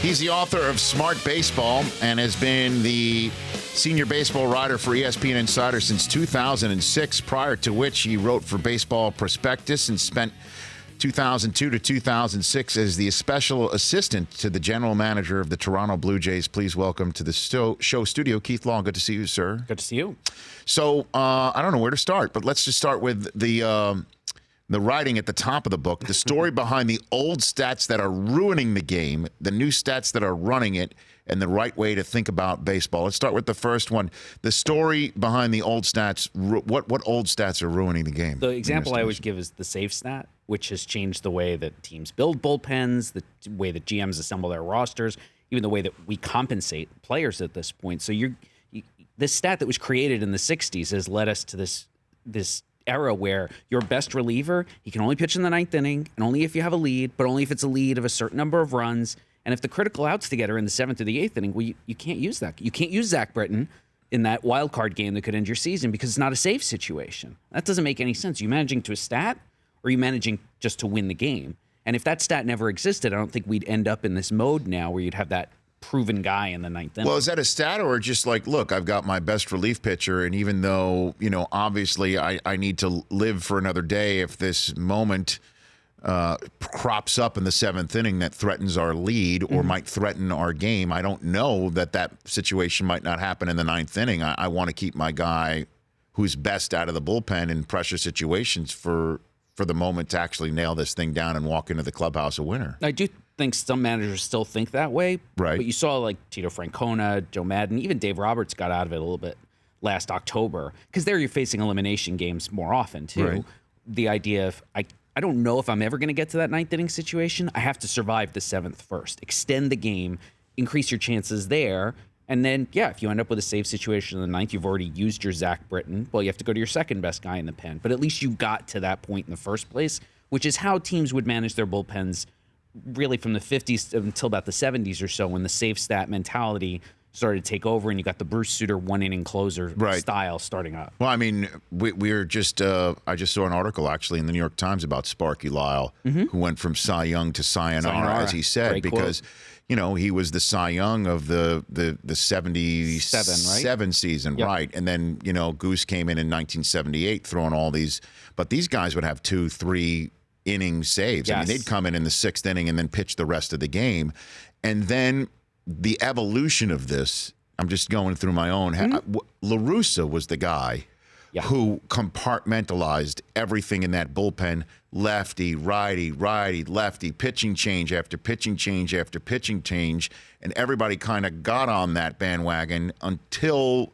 He's the author of Smart Baseball and has been the senior baseball writer for ESPN Insider since 2006, prior to which he wrote for Baseball Prospectus and spent 2002 to 2006 as the special assistant to the general manager of the Toronto Blue Jays. Please welcome to the show studio, Keith Law. Good to see you, sir. Good to see you. So I don't know where to start, but let's just start with the writing at the top of the book, the story behind the old stats that are ruining the game, the new stats that are running it, and the right way to think about baseball. Let's start with the first one. The story behind the old stats. What old stats are ruining the game? The example I always give is the save stat, which has changed the way that teams build bullpens, the way that GMs assemble their rosters, even the way that we compensate players at this point. So this stat that was created in the 60s has led us to this era where your best reliever, he can only pitch in the ninth inning, and only if you have a lead, but only if it's a lead of a certain number of runs. And if the critical outs together in the seventh or the eighth inning, well, you can't use that. You can't use Zach Britton in that wild card game that could end your season because it's not a save situation. That doesn't make any sense. Are you managing to a stat, or are you managing just to win the game? And if that stat never existed, I don't think we'd end up in this mode now where you'd have that proven guy in the ninth inning. Well, is that a stat, or just like, look, I've got my best relief pitcher, and even though, obviously I need to live for another day, if this moment crops up in the seventh inning that threatens our lead or might threaten our game, I don't know that situation might not happen in the ninth inning. I want to keep my guy who's best out of the bullpen in pressure situations for the moment to actually nail this thing down and walk into the clubhouse a winner. I do think some managers still think that way. Right. But you saw like Tito Francona, Joe Madden, even Dave Roberts got out of it a little bit last October, because there you're facing elimination games more often too. Right. The idea of, I don't know if I'm ever going to get to that ninth inning situation. I have to survive the seventh first. Extend the game, increase your chances there. And then, if you end up with a save situation in the ninth, you've already used your Zach Britton. Well, you have to go to your second best guy in the pen. But at least you got to that point in the first place, which is how teams would manage their bullpens really from the 50s until about the 70s or so, when the safe stat mentality started to take over and you got the Bruce Sutter one-inning closer style starting up. Well, I mean, we're just I just saw an article actually in the New York Times about Sparky Lyle, who went from Cy Young to Sayonara, as he said, Great because quote. He was the Cy Young of the 77 season, right? And then, Goose came in 1978 throwing all these, but these guys would have 2-3 inning saves. Yes. I mean, they'd come in the sixth inning and then pitch the rest of the game. And then the evolution of this, I'm just going through my own. La Russa was the guy who compartmentalized everything in that bullpen. Lefty, righty, lefty, pitching change after pitching change after pitching change. And everybody kind of got on that bandwagon until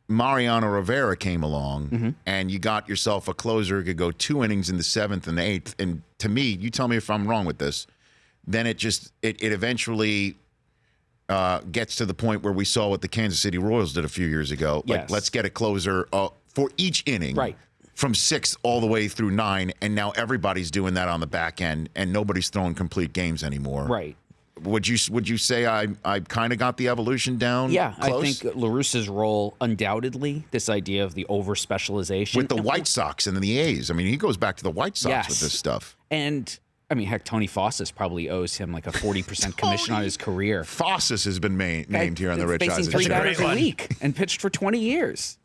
Mariano Rivera came along, and you got yourself a closer who could go 2 innings in the seventh and the eighth. And to me, you tell me if I'm wrong with this, then it eventually gets to the point where we saw what the Kansas City Royals did a few years ago. Like, let's get a closer for each inning, from 6 all the way through 9, and now everybody's doing that on the back end, and nobody's throwing complete games anymore. Right. Would you say I kind of got the evolution down? Yeah, close? I think La Russa's role, undoubtedly, this idea of the over-specialization. With the White Sox and then the A's. I mean, he goes back to the White Sox with this stuff. And I mean, heck, Tony Fossis probably owes him like a 40% commission on his career. Fossis has been named here on the Rich Eisen Facing 3 show. batters a week and pitched for 20 years.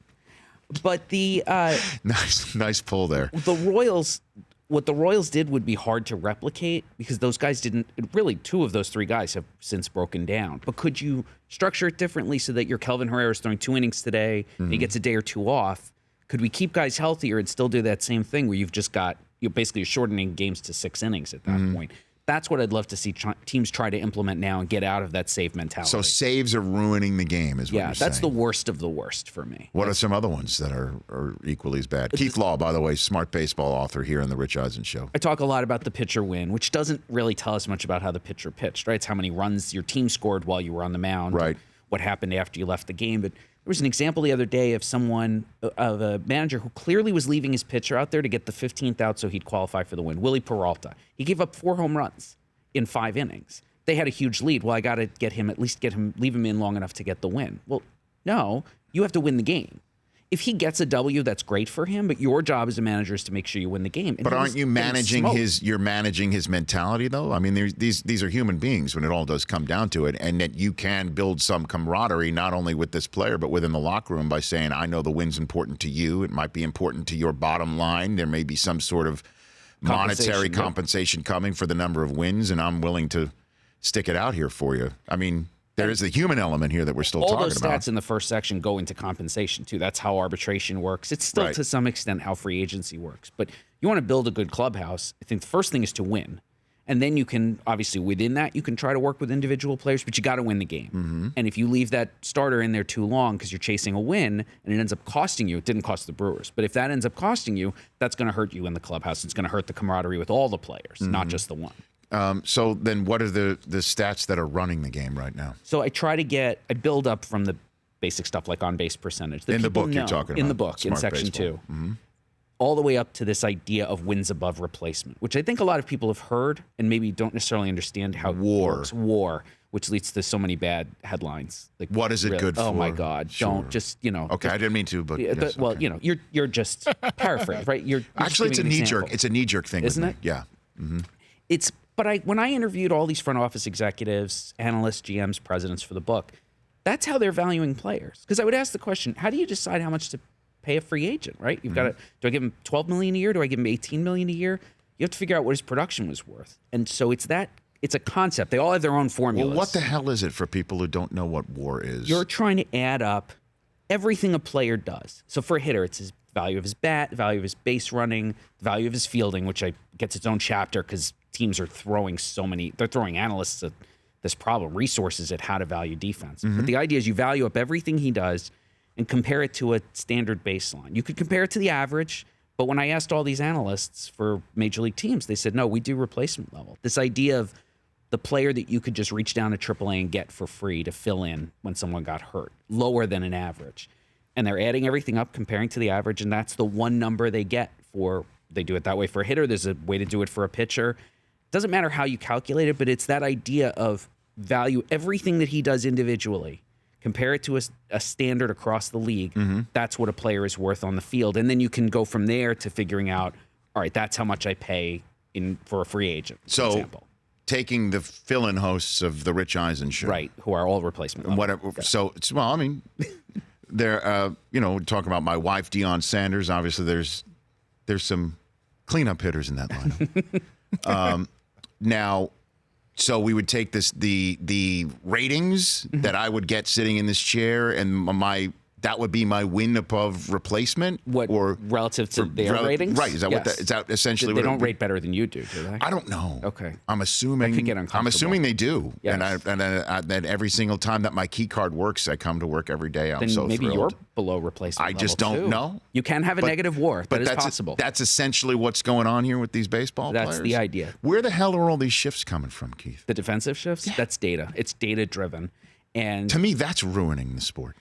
But the nice pull there. What the Royals did would be hard to replicate because those guys didn't. Really, 2 of those 3 guys have since broken down. But could you structure it differently so that your Kelvin Herrera is throwing 2 innings today, and he gets a day or 2 off? Could we keep guys healthier and still do that same thing where you've just got basically shortening games to 6 innings at that point? That's what I'd love to see teams try to implement now and get out of that save mentality. So saves are ruining the game, is what you're saying. Yeah, that's the worst of the worst for me. What are some other ones that are equally as bad? Keith Law, by the way, Smart Baseball author here on the Rich Eisen Show. I talk a lot about the pitcher win, which doesn't really tell us much about how the pitcher pitched, right? It's how many runs your team scored while you were on the mound, right? What happened after you left the game. But there was an example the other day of a manager who clearly was leaving his pitcher out there to get the 15th out so he'd qualify for the win. Willie Peralta. He gave up 4 home runs in 5 innings. They had a huge lead. Well, I got to leave him in long enough to get the win. Well, no, you have to win the game. if he gets a W, that's great for him. But your job as a manager is to make sure you win the game. And but aren't you managing you're managing his mentality, though? I mean, these are human beings when it all does come down to it, and that you can build some camaraderie, not only with this player, but within the locker room by saying, I know the win's important to you. It might be important to your bottom line. There may be some sort of monetary compensation coming for the number of wins, and I'm willing to stick it out here for you. I mean, there is the human element here that we're still talking about. All those stats in the first section go into compensation, too. That's how arbitration works. It's still, to some extent, how free agency works. But you want to build a good clubhouse. I think the first thing is to win. And then you can, obviously, within that, you can try to work with individual players, but you got to win the game. And if you leave that starter in there too long because you're chasing a win and it ends up costing you, it didn't cost the Brewers. But if that ends up costing you, that's going to hurt you in the clubhouse. It's going to hurt the camaraderie with all the players, not just the one. So then what are the stats that are running the game right now? So I build up from the basic stuff like on-base percentage. In the book you're talking about. In the book, in section 2. All the way up to this idea of wins above replacement, which I think a lot of people have heard and maybe don't necessarily understand how it works. War, which leads to so many bad headlines. Like, what is it good for? Oh my God! Sure. Don't just Okay, I didn't mean to, but yes, well, you're just paraphrase, right? You're actually it's a knee jerk. It's a knee jerk thing, isn't it? Yeah. But when I interviewed all these front office executives, analysts, GMs, presidents for the book, that's how they're valuing players. Because I would ask the question, how do you decide how much to pay a free agent, right? You've got to, do I give him $12 million a year? Do I give him $18 million a year? You have to figure out what his production was worth. And so it's a concept. They all have their own formulas. Well, what the hell is it for people who don't know what WAR is? You're trying to add up everything a player does. So for a hitter, it's his value of his bat, the value of his base running, the value of his fielding, which gets its own chapter because teams are throwing they're throwing analysts at this problem, resources at how to value defense. But the idea is you value up everything he does and compare it to a standard baseline. You could compare it to the average, but when I asked all these analysts for major league teams, they said, no, we do replacement level. This idea of the player that you could just reach down to AAA and get for free to fill in when someone got hurt, lower than an average. And they're adding everything up, comparing to the average, and that's the one number they get for, they do it that way for a hitter. There's a way to do it for a pitcher. Doesn't matter how you calculate it, but it's that idea of value everything that he does individually. Compare it to a standard across the league. That's what a player is worth on the field. And then you can go from there to figuring out, all right, that's how much I pay for a free agent, for example. Taking the fill-in hosts of the Rich Eisen show. Right, who are all replacement level. Whatever. So, I mean, they're, talking about my wife, Deion Sanders. Obviously, there's some cleanup hitters in that lineup. Now, so we would take the ratings that I would get sitting in this chair, and that would be my win above replacement. Or relative to their ratings? Right. Is that what is that essentially? They don't rate better than you do they? I don't know. Okay. I'm assuming. That could get uncomfortable. I'm assuming they do. Yes. And then every single time that my key card works, I come to work every day. I'm so maybe thrilled. You're below replacement. I just don't know. You can have a negative WAR. That is possible. That's essentially what's going on here with these baseball players. That's the idea. Where the hell are all these shifts coming from, Keith? The defensive shifts? Yeah. That's data. It's data driven. And to me, that's ruining the sport.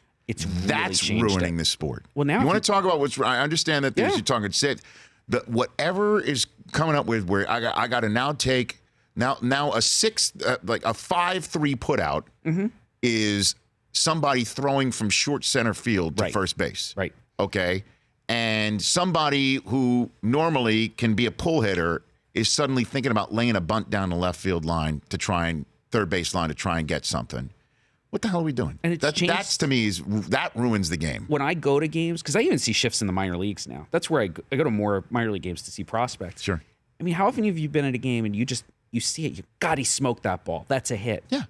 That's ruining the sport. Well, now you want to talk about what's. I understand that you're talking. Whatever is coming up with where I got to now take now a 5-3 put out is somebody throwing from short center field to first base. Right. Okay. And somebody who normally can be a pull hitter is suddenly thinking about laying a bunt down the left field line to try and third base line to try and get something. What the hell are we doing? And that's to me that ruins the game. When I go to games, because I even see shifts in the minor leagues now. That's where I go to more minor league games to see prospects. Sure. I mean, how often have you been at a game and you see it? God, he smoked that ball. That's a hit. Yeah.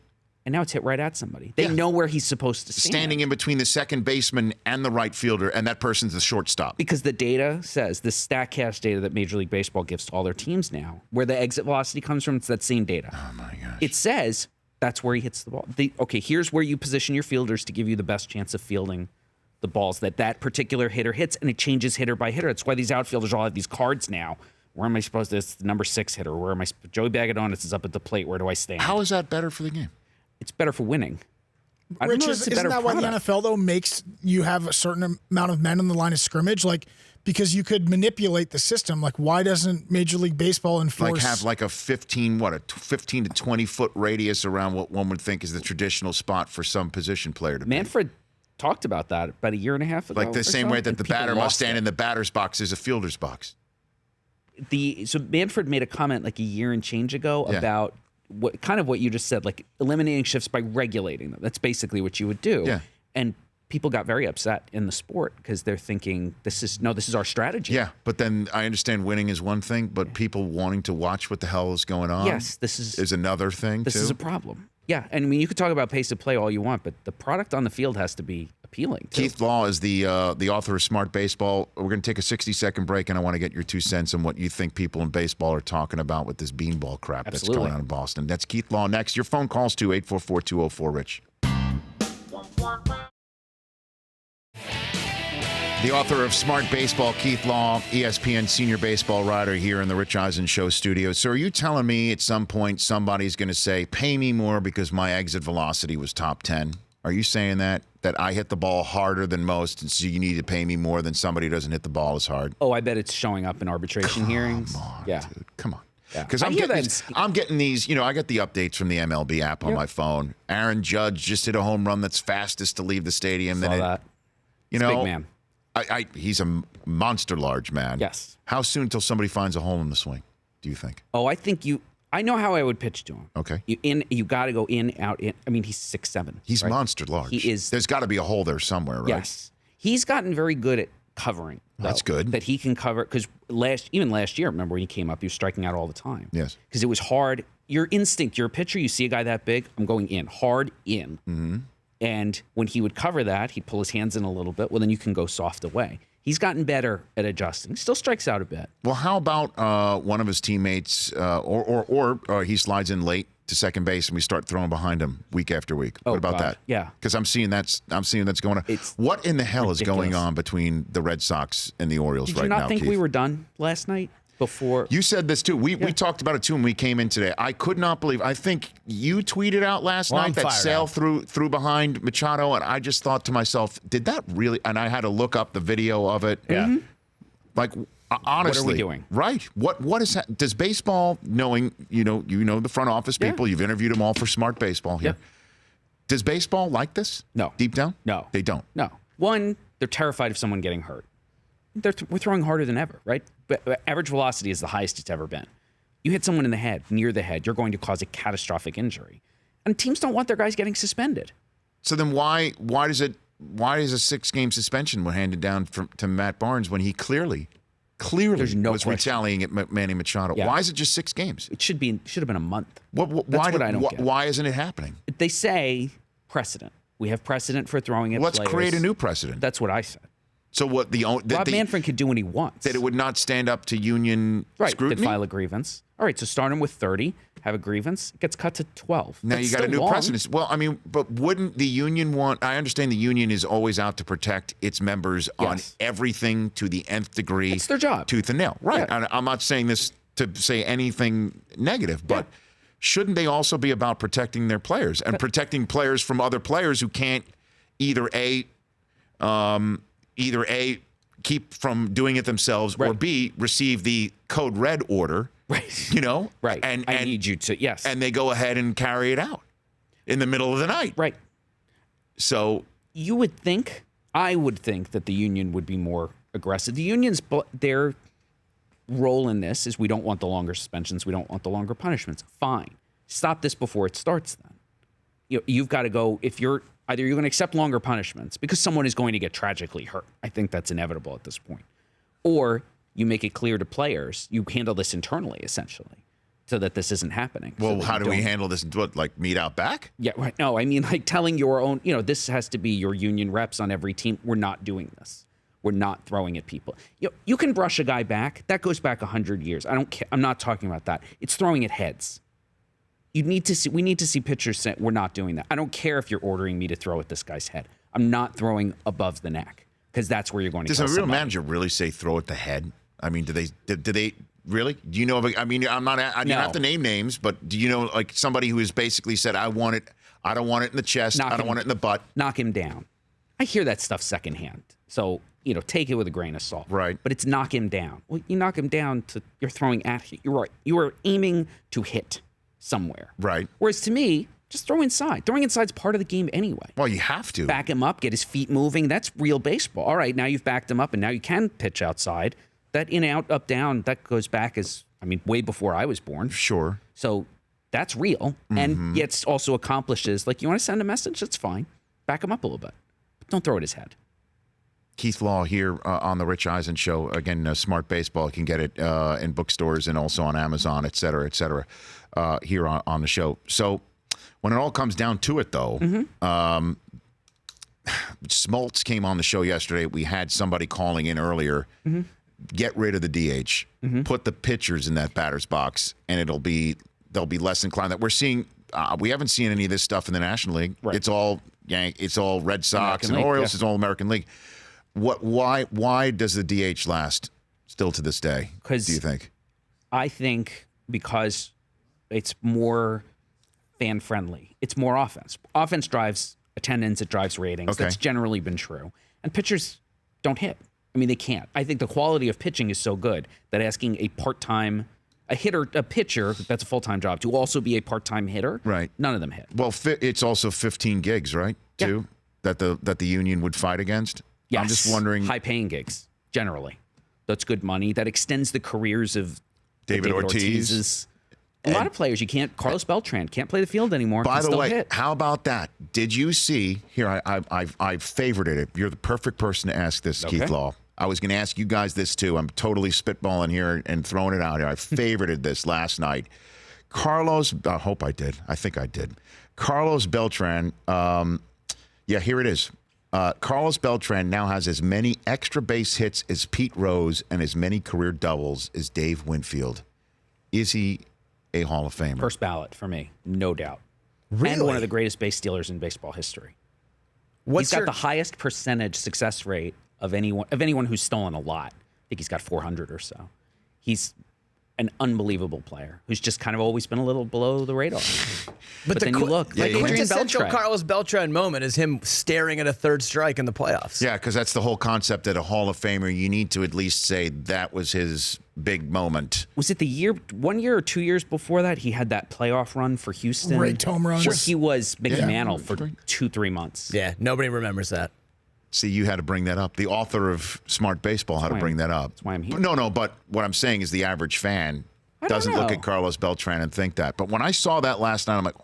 And now it's hit right at somebody. They know where he's supposed to stand. Standing in between the second baseman and the right fielder, and that person's the shortstop. Because the data says, the StatCast data that Major League Baseball gives to all their teams now, where the exit velocity comes from, it's that same data. Oh, my gosh. It says that's where he hits the ball. Here's where you position your fielders to give you the best chance of fielding the balls that particular hitter hits, and it changes hitter by hitter. That's why these outfielders all have these cards now. Where am I supposed to? It's the number 6 hitter. Where am I? Joey Bagadonis is up at the plate. Where do I stand? How is that better for the game? It's better for winning. Rich, isn't that why the NFL, though, makes you have a certain amount of men on the line of scrimmage? Because you could manipulate the system. Why doesn't Major League Baseball enforce... have a 15 to 20 foot radius around what one would think is the traditional spot for some position player to Manfred talked about that about a year and a half ago. Like the same way that the batter must stand in the batter's box as a fielder's box. So Manfred made a comment like a year and change ago about what you just said, like eliminating shifts by regulating them. That's basically what you would do. Yeah. And people got very upset in the sport because they're thinking this is our strategy. Yeah, but then I understand winning is one thing, but people wanting to watch what the hell is going on. Yes, this is another thing. This is a problem. Yeah, and I mean you could talk about pace of play all you want, but the product on the field has to be appealing. Keith Law is the author of Smart Baseball. We're going to take a 60-second break, and I want to get your 2 cents on what you think people in baseball are talking about with this beanball crap that's going on in Boston. That's Keith Law next. Your phone calls to 844-204-RICH. The author of Smart Baseball, Keith Law, ESPN senior baseball writer here in the Rich Eisen Show studio. So are you telling me at some point somebody's going to say, pay me more because my exit velocity was top 10? Are you saying that I hit the ball harder than most, and so you need to pay me more than somebody who doesn't hit the ball as hard? Oh, I bet it's showing up in arbitration hearings. Come on, yeah. dude. Come on. Because I'm getting these, I get the updates from the MLB app on my phone. Aaron Judge just hit a home run that's fastest to leave the stadium. Saw that. Big man. He's a monster large man. Yes. How soon till somebody finds a hole in the swing, do you think? Oh, I know how I would pitch to him. Okay. You got to go in, out, in. I mean, he's 6'7". He's right? monster large. He is. There's got to be a hole there somewhere, right? Yes. He's gotten very good at covering. That's good. That he can cover, because even last year, remember when he came up, he was striking out all the time. Yes. Because it was hard. Your instinct, you're a pitcher, you see a guy that big, I'm going in, hard in. Mm-hmm. And when he would cover that, he'd pull his hands in a little bit. Well, then you can go soft away. He's gotten better at adjusting. Still strikes out a bit. Well, how about one of his teammates, or he slides in late to second base and we start throwing behind him week after week? What about that? Yeah, because I'm seeing that's going on. What in the hell is going on between the Red Sox and the Orioles right now? Did you not think Keith? we were done last night? Before you said this too. We talked about it too when we came in today. I could not believe. I think you tweeted out last night that Sale threw behind Machado, and I just thought to myself, did that really? And I had to look up the video of it. Yeah. Mm-hmm. Like honestly, what are we doing? Right. What is that? Does baseball, knowing you know the front office people, you've interviewed them all for Smart Baseball here. Yeah. Does baseball like this? No. Deep down? No. They don't. No. One, they're terrified of someone getting hurt. We're throwing harder than ever, right? But average velocity is the highest it's ever been. You hit someone in the head, near the head, you're going to cause a catastrophic injury. And teams don't want their guys getting suspended. So then why is a 6-game suspension handed down to Matt Barnes when he clearly was retaliating at Manny Machado? Yeah. Why is it just 6 games? It should have been a month. That's what I don't get. Why isn't it happening? They say precedent. We have precedent for throwing at Let's players. create a new precedent. That's what I said. So what Rob Manfred could do what he wants. That it would not stand up to union scrutiny? They'd file a grievance. All right, so start him with 30, have a grievance, it gets cut to 12. Now you got a new precedent. Well, I mean, but wouldn't the union want... I understand the union is always out to protect its members on everything to the nth degree. It's their job. Tooth and nail. Right. Yeah. I'm not saying this to say anything negative, but shouldn't they also be about protecting their players and protecting players from other players who can't either A, keep from doing it themselves, or B, receive the code red order, Right. And I need you to, yes. And they go ahead and carry it out in the middle of the night. Right. So I would think that the union would be more aggressive. The union's, their role in this is we don't want the longer suspensions, we don't want the longer punishments. Fine. Stop this before it starts then. You've got to go, either you're going to accept longer punishments because someone is going to get tragically hurt. I think that's inevitable at this point. Or you make it clear to players, you handle this internally, essentially, so that this isn't happening. Well, how do we handle this? Like meet out back? Yeah, right. No, I mean like telling your own, this has to be your union reps on every team. We're not doing this. We're not throwing at people. You can brush a guy back. That goes back 100 years. I don't care. I'm not talking about that. It's throwing at heads. We need to see pitchers say, we're not doing that. I don't care if you're ordering me to throw at this guy's head. I'm not throwing above the neck because that's where you're going to kill somebody. Does a real somebody. manager really say throw at the head? I mean, do they really? Do you know of I mean, I'm not, I don't have to name names, but do you know like somebody who has basically said, I don't want it in the chest, I don't want it in the butt. Knock him down. I hear that stuff secondhand. So, take it with a grain of salt. Right. But it's knock him down. Well, you knock him down you're throwing at, you're right. You are aiming to hit somewhere. Right. Whereas to me, Just throw inside. Throwing inside's part of the game anyway. Well, you have to. Back him up, get his feet moving. That's real baseball. All right, now you've backed him up, and now you can pitch outside. That in, out, up, down, that goes back way before I was born. Sure. So that's real. And yet also accomplishes, like, you want to send a message? That's fine. Back him up a little bit. But don't throw at his head. Keith Law here on the Rich Eisen Show. Again, Smart Baseball. You can get it in bookstores and also on Amazon, et cetera, here on the show. So when it all comes down to it, though, Smoltz came on the show yesterday. We had somebody calling in earlier. Get rid of the DH. Put the pitchers in that batter's box, and they'll be less inclined. That we're seeing. We haven't seen any of this stuff in the National League. Right. It's all Red Sox and Orioles. It's all American League. Why does the DH last still to this day? Do you think? I think because it's more fan friendly. It's more offense. Offense drives attendance. It drives ratings. Okay. That's generally been true. And pitchers don't hit. I mean, they can't. I think the quality of pitching is so good that asking a pitcher, that's a full-time job, to also be a part-time hitter, right? None of them hit. Well, it's also 15 gigs, right? Too, that the union would fight against. Yes. I'm just wondering. High-paying gigs, generally. That's good money. That extends the careers of David Ortiz. A lot of players, you can't. Carlos Beltran can't play the field anymore. By the way, hit. How about that? Did you see here? I favorited it. You're the perfect person to ask this, Keith Law. I was going to ask you guys this too. I'm totally spitballing here and throwing it out here. I favorited this last night. Carlos, I hope I did. I think I did. Carlos Beltran. Here it is. Carlos Beltran now has as many extra base hits as Pete Rose and as many career doubles as Dave Winfield. Is he a Hall of Famer? First ballot for me, no doubt. Really? And one of the greatest base stealers in baseball history. He's got the highest percentage success rate of anyone who's stolen a lot. I think he's got 400 or so. He's an unbelievable player who's just kind of always been a little below the radar. But then you look, the quintessential Carlos Beltran moment is him staring at a third strike in the playoffs. Yeah, because that's the whole concept that a Hall of Famer, you need to at least say that was his big moment. Was it 1 year or 2 years before that he had that playoff run for Houston? Great home runs. Where he was McMantle for 2-3 months. Yeah, nobody remembers that. See, you had to bring that up. The author of Smart Baseball had to bring that up. That's why I'm here. No, but what I'm saying is the average fan doesn't look at Carlos Beltran and think that. But when I saw that last night, I'm like,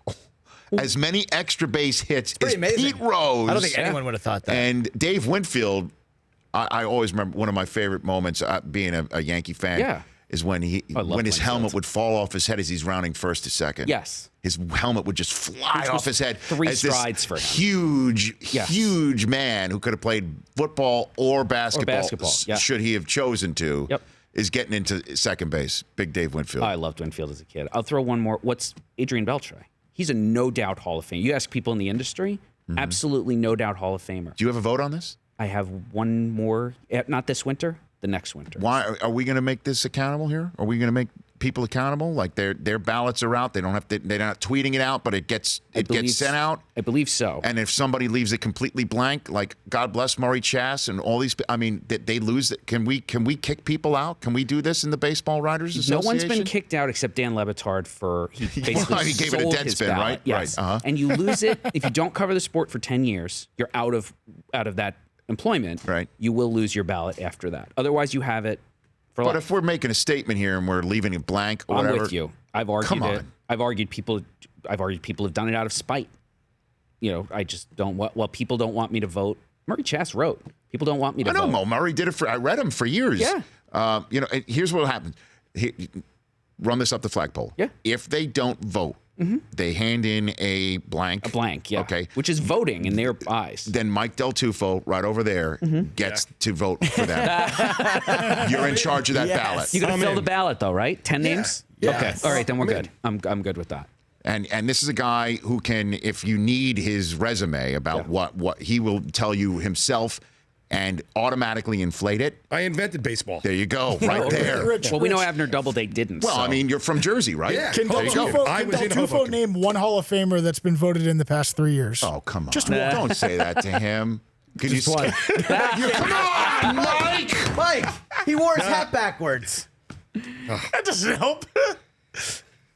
as many extra base hits as Pete Rose. I don't think anyone would have thought that. And Dave Winfield, I always remember one of my favorite moments being a Yankee fan is when his helmet would fall off his head as he's rounding first to second. Yes. His helmet would just fly off his head. 3 strides for him. Huge man who could have played football or basketball, should he have chosen to, is getting into second base. Big Dave Winfield. I loved Winfield as a kid. I'll throw one more. What's Adrian Beltre? He's a no doubt Hall of Fame. You ask people in the industry, absolutely no doubt Hall of Famer. Do you have a vote on this? I have one more, not this winter, the next winter. Why are we going to make this accountable here? Are we going to make people accountable? Like their ballots are out. They don't have to. They're not tweeting it out, but it gets sent out. I believe so. And if somebody leaves it completely blank, like God bless Murray Chass and all these, I mean, they lose it. Can we kick people out? Can we do this in the Baseball Writers Association? No one's been kicked out except Dan Le Batard for he basically he gave it a dead spin, ballot. right? Yes. Right. And you lose it if you don't cover the sport for 10 years. You're out of that employment. Right. You will lose your ballot after that. Otherwise, you have it. But if we're making a statement here and we're leaving it blank or whatever. I'm with you. I've argued it. I've argued people have done it out of spite. You know, I just don't want. Well, people don't want me to vote. Murray Chass wrote, "People don't want me to vote." I know Mo Murray did it I read him for years. Yeah. Here's what happens. Run this up the flagpole. Yeah. If they don't vote, they hand in a blank. A blank, yeah. Okay. Which is voting in their eyes. Then Mike Del Tufo, right over there, gets to vote for them. You're in charge of that ballot. You got to fill the ballot, though, right? 10 names? Yes. Okay. All right, then we're good. I'm good with that. And this is a guy who can, if you need his resume about what he will tell you himself and automatically inflate it. I invented baseball. There you go, right there. Rich. We know Abner Doubleday didn't. Well, I mean, you're from Jersey, right? Yeah. Can Del Tufo name one Hall of Famer that's been voted in the past 3 years? Oh, come on. Just one. Don't say that to him. Could you one. Come on, Mike! Mike, he wore his hat backwards. That doesn't help.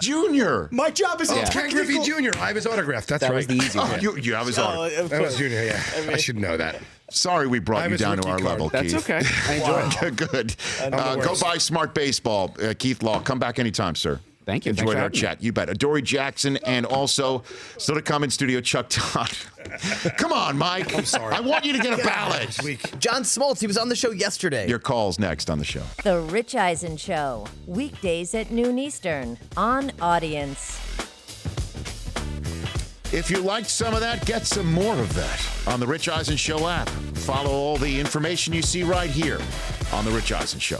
Junior. My job is Ken Griffey Jr. I have his autograph. That's That right. was the easy one. You have his autograph. That was Junior, yeah. I should know that. Sorry we brought you his down to rookie our card. level, That's Keith. okay. I enjoy it. Good. the Go worst. buy Smart Baseball. Keith Law, come back anytime, sir. Thank you. Thanks Enjoyed for our having me. chat. You bet. Adoree Jackson and also still to come in studio, Chuck Todd. Come on, Mike. I'm sorry. I want you to get a ballot. This week. John Smoltz, he was on the show yesterday. Your call's next on the show. The Rich Eisen Show, weekdays at noon Eastern on Audience. If you liked some of that, get some more of that on the Rich Eisen Show app. Follow all the information you see right here on the Rich Eisen Show.